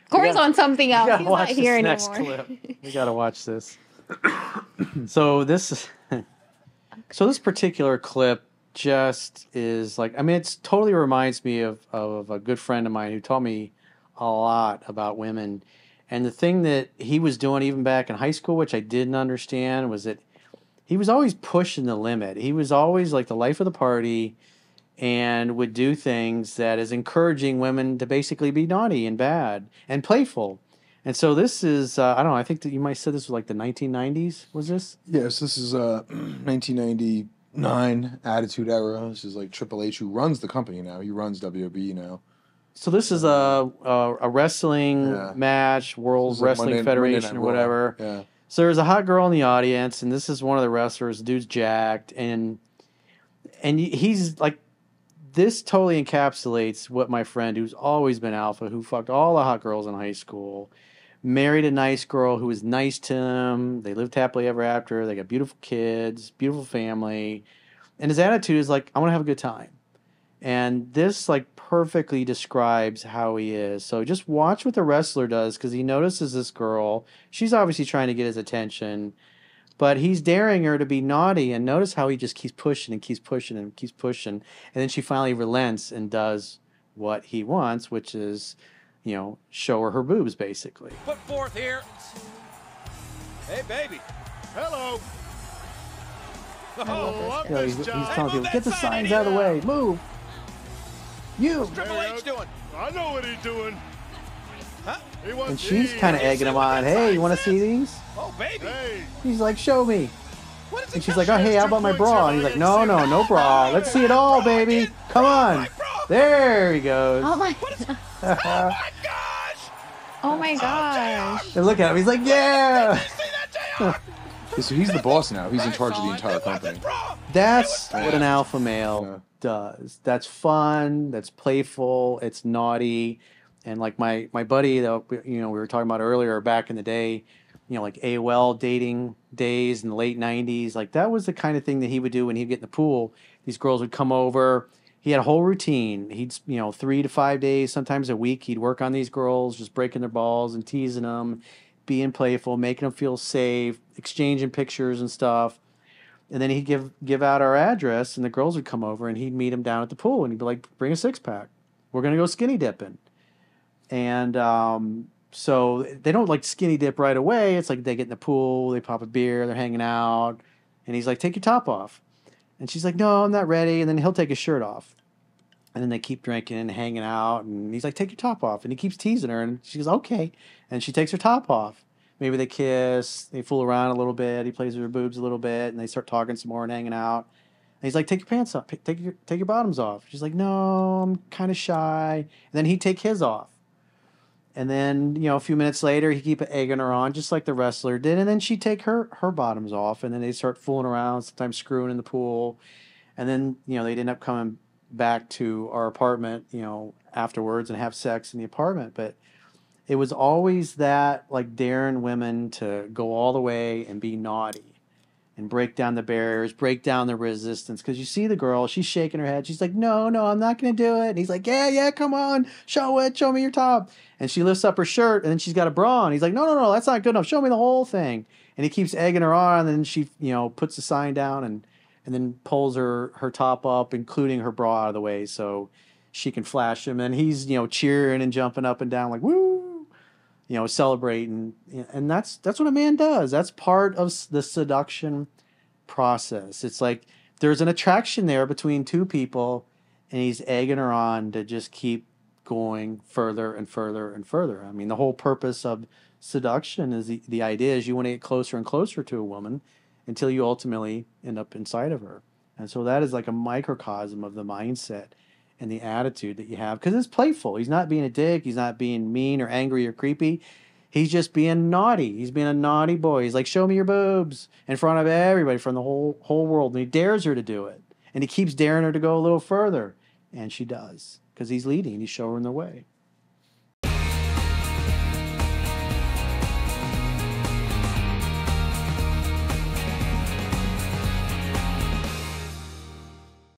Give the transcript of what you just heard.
Corey's on something else. He's not here anymore. Next clip. We gotta watch this. So this particular clip just is like, I mean, it's totally reminds me of a good friend of mine who taught me a lot about women. And the thing that he was doing even back in high school, which I didn't understand, was that he was always pushing the limit. He was always like the life of the party and would do things that is encouraging women to basically be naughty and bad and playful. And so this is, I don't know, I think that you might have said this was like the 1990s, was this? Yes, this is 1999 Attitude Era. This is like Triple H, who runs the company now. He runs WWE now. So this is a wrestling match, World Wrestling Federation or whatever. Yeah. So there's a hot girl in the audience, and this is one of the wrestlers. The dude's jacked, and he's like, this totally encapsulates what my friend, who's always been alpha, who fucked all the hot girls in high school, married a nice girl who was nice to him. They lived happily ever after. They got beautiful kids, beautiful family. And his attitude is like, I want to have a good time. And this like perfectly describes how he is. So just watch what the wrestler does, because he notices this girl. She's obviously trying to get his attention, but he's daring her to be naughty. And notice how he just keeps pushing and keeps pushing and keeps pushing. And then she finally relents and does what he wants, which is, you know, show her boobs, basically. Put forth here. Hey, baby. Hello. Oh, you know, he's telling people, get the signs out of the way. Move. You. What's Triple H doing? I know what he's doing. Huh? And she's kind of egging him on. Hey, you want to see these? Oh, baby. Hey. He's like, show me. And she's like, oh, hey, how about my bra? And he's like, no bra. Let's see it all, baby. Come on. There he goes. Oh my. Oh, my gosh. Oh my gosh. And look at him. He's like, yeah. So he's the boss now. He's in charge of the entire company. That's what an alpha male does. That's fun. That's playful. It's naughty. And like my buddy that we were talking about earlier, back in the day, you know, like AOL dating days in the late 90s, like that was the kind of thing that he would do when he'd get in the pool. These girls would come over. He had a whole routine. He'd, 3 to 5 days, sometimes a week, he'd work on these girls, just breaking their balls and teasing them, being playful, making them feel safe, exchanging pictures and stuff. And then he'd give out our address, and the girls would come over, and he'd meet them down at the pool, and he'd be like, bring a six-pack. We're going to go skinny dipping. And so they don't like skinny dip right away. It's like they get in the pool, they pop a beer, they're hanging out, and he's like, take your top off. And she's like, no, I'm not ready. And then he'll take his shirt off. And then they keep drinking and hanging out, and he's like, take your top off. And he keeps teasing her, and she goes, okay. And she takes her top off. Maybe they kiss, they fool around a little bit, he plays with her boobs a little bit, and they start talking some more and hanging out. And he's like, take your pants off, take your bottoms off. She's like, no, I'm kind of shy. And then he'd take his off. And then, a few minutes later, he'd keep egging her on, just like the wrestler did. And then she'd take her bottoms off, and then they'd start fooling around, sometimes screwing in the pool. And then, they'd end up coming back to our apartment, afterwards and have sex in the apartment. But it was always that, like, daring women to go all the way and be naughty and break down the barriers, break down the resistance. Because you see the girl, she's shaking her head. She's like, no, I'm not going to do it. And he's like, yeah, come on, show me your top. And she lifts up her shirt, and then she's got a bra on. He's like, no, that's not good enough. Show me the whole thing. And he keeps egging her on, and then she, puts the sign down and then pulls her top up, including her bra out of the way so she can flash him. And he's, cheering and jumping up and down like, woo, celebrating. And that's what a man does. That's part of the seduction process. It's like there's an attraction there between two people, and he's egging her on to just keep going further and further and further. I mean, the whole purpose of seduction is the idea is you want to get closer and closer to a woman until you ultimately end up inside of her. And so that is like a microcosm of the mindset and the attitude that you have, because it's playful. He's not being a dick. He's not being mean or angry or creepy. He's just being naughty. He's being a naughty boy. He's like, show me your boobs in front of everybody from the whole world. And he dares her to do it. And he keeps daring her to go a little further. And she does, because he's leading. He's showing the way.